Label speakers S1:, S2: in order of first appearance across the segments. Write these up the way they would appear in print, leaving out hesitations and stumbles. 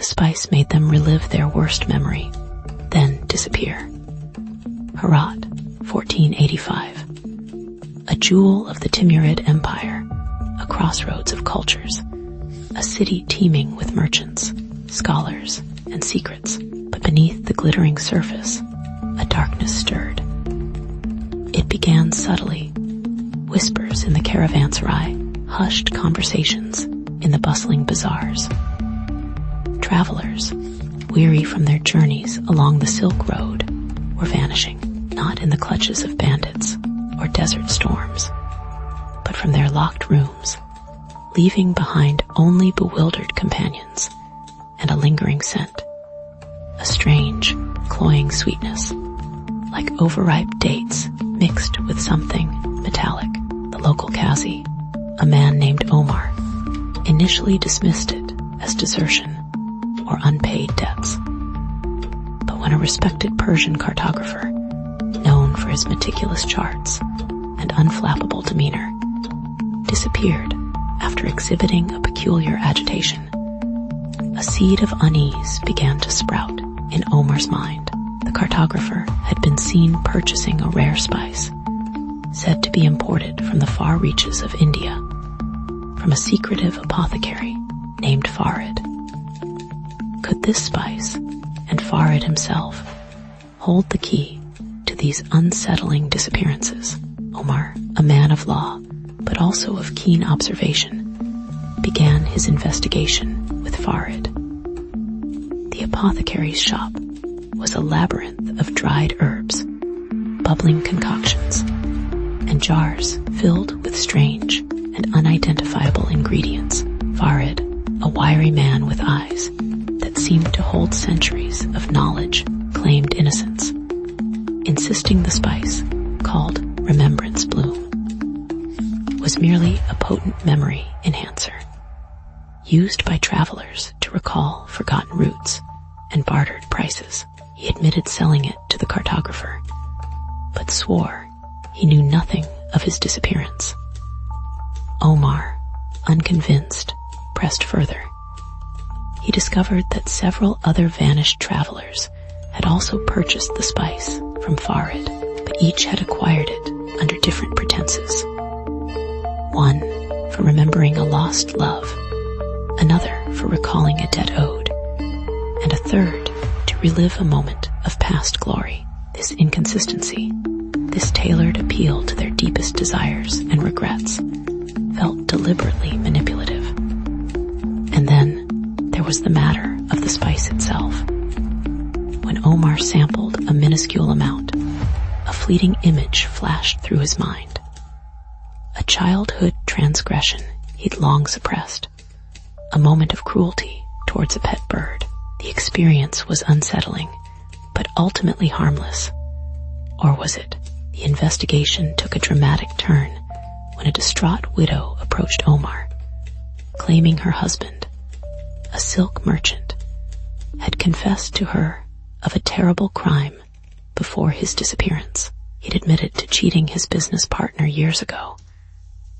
S1: The spice made them relive their worst memory, then disappear. Herat, 1485. A jewel of the Timurid Empire, a crossroads of cultures, a city teeming with merchants, scholars, and secrets, but beneath the glittering surface, a darkness stirred. It began subtly, whispers in the caravanserai, hushed conversations in the bustling bazaars. Travelers, weary from their journeys along the Silk Road, were vanishing, not in the clutches of bandits or desert storms, but from their locked rooms, leaving behind only bewildered companions and a lingering scent, a strange, cloying sweetness, like overripe dates mixed with something metallic. The local Qazi, a man named Omar, initially dismissed it as desertion or unpaid debts. But when a respected Persian cartographer, known for his meticulous charts and unflappable demeanor, disappeared after exhibiting a peculiar agitation, a seed of unease began to sprout in Omar's mind. The cartographer had been seen purchasing a rare spice, said to be imported from the far reaches of India, from a secretive apothecary named Farid. Could this spice, and Farid himself, hold the key to these unsettling disappearances? Omar, a man of law, but also of keen observation, began his investigation with Farid. The apothecary's shop was a labyrinth of dried herbs, bubbling concoctions, and jars filled with strange and unidentifiable ingredients. Farid, a wiry man with eyes that seemed to hold centuries of knowledge, claimed innocence, insisting the spice, called Remembrance Bloom, was merely a potent memory enhancer, used by travelers to recall forgotten routes and bartered prices. He admitted selling it to the cartographer, but swore he knew nothing of his disappearance. Omar, unconvinced, pressed further. He discovered that several other vanished travelers had also purchased the spice from Farid, but each had acquired it under different pretenses. One for remembering a lost love, another for recalling a debt owed, and a third to relive a moment of past glory. This inconsistency, this tailored appeal to their deepest desires and regrets, felt deliberately manipulative. And then there was the matter of the spice itself. When Omar sampled a minuscule amount, a fleeting image flashed through his mind. A childhood transgression he'd long suppressed, a moment of cruelty towards a pet bird. The experience was unsettling, but ultimately harmless. Or was it? The investigation took a dramatic turn when a distraught widow approached Omar, claiming her husband, a silk merchant, had confessed to her of a terrible crime before his disappearance. He'd admitted to cheating his business partner years ago,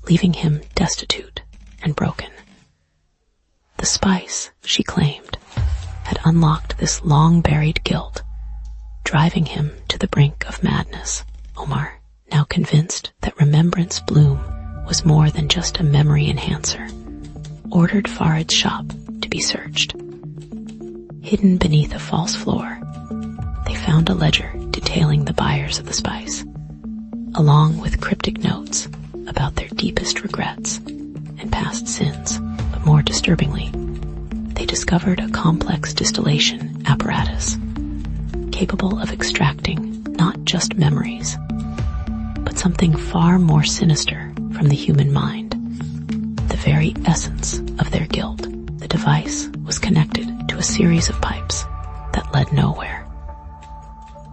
S1: leaving him destitute and broken. The spice, she claimed, had unlocked this long-buried guilt, driving him to the brink of madness. Omar, now convinced that Remembrance Bloom was more than just a memory enhancer, ordered Farid's shop to be searched. Hidden beneath a false floor, they found a ledger detailing the buyers of the spice, along with cryptic notes about their deepest regrets and past sins. But more disturbingly, they discovered a complex distillation apparatus capable of extracting not just memories, but something far more sinister from the human mind, the very essence of their guilt. The device was connected to a series of pipes that led nowhere.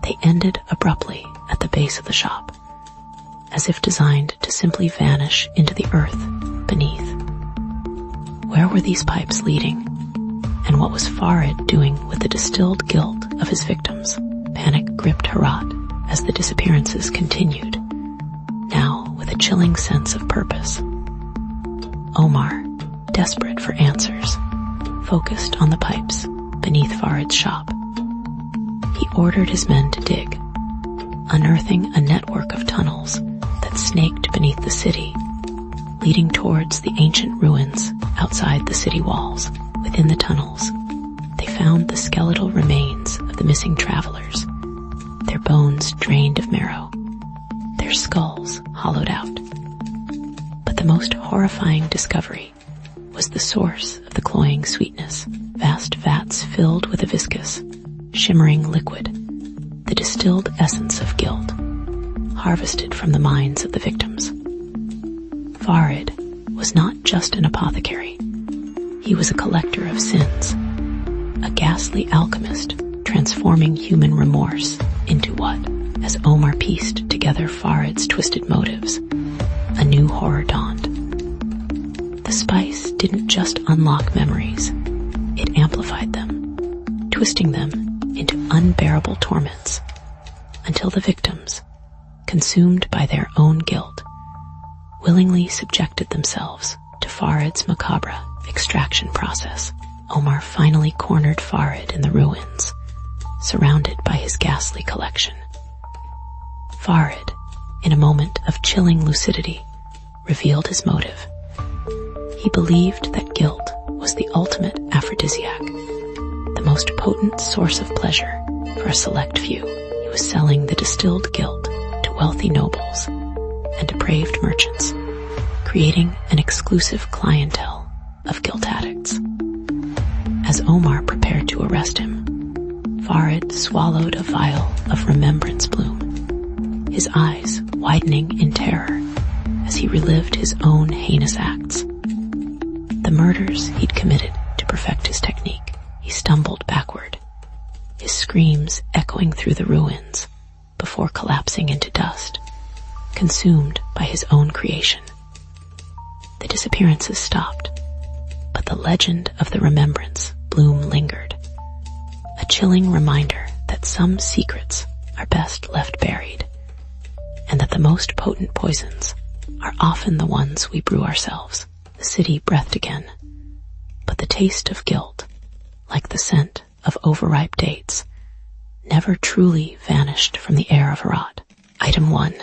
S1: They ended abruptly at the base of the shop, as if designed to simply vanish into the earth beneath. Where were these pipes leading? And what was Farid doing with the distilled guilt of his victims? Panic gripped Herat as the disappearances continued, now with a chilling sense of purpose. Omar, desperate for answers, focused on the pipes beneath Farid's shop. He ordered his men to dig, unearthing a network of tunnels that snaked beneath the city, leading towards the ancient ruins outside the city walls. Within the tunnels, they found the skeletal remains of the missing travelers, their bones drained of marrow, their skulls hollowed out. But the most horrifying discovery was the source of the cloying sweetness. Vast vats filled with a viscous, shimmering liquid, the distilled essence of guilt, harvested from the minds of the victims. Farid was not just an apothecary. He was a collector of sins, a ghastly alchemist transforming human remorse into what, as Omar pieced together Farid's twisted motives, a new horror dawned. The spice didn't just unlock memories, it amplified them, twisting them into unbearable torments, until the victims, consumed by their own guilt, willingly subjected themselves to Farid's macabre extraction process. Omar finally cornered Farid in the ruins, surrounded by his ghastly collection. Farid, in a moment of chilling lucidity, revealed his motive. He believed that guilt was the ultimate aphrodisiac, the most potent source of pleasure for a select few. He was selling the distilled guilt to wealthy nobles and depraved merchants, creating an exclusive clientele of guilt addicts. As Omar prepared to arrest him, Farid swallowed a vial of remembrance bloom, his eyes widening in terror as he relived his own heinous acts. The murders he'd committed to perfect his technique. He stumbled backward, his screams echoing through the ruins before collapsing into dust, consumed by his own creation. The disappearances stopped, but the legend of the remembrance bloom lingered, a chilling reminder that some secrets are best left buried, and that the most potent poisons are often the ones we brew ourselves. The city breathed again, but the taste of guilt, like the scent of overripe dates, never truly vanished from the air of Herat. Item 1.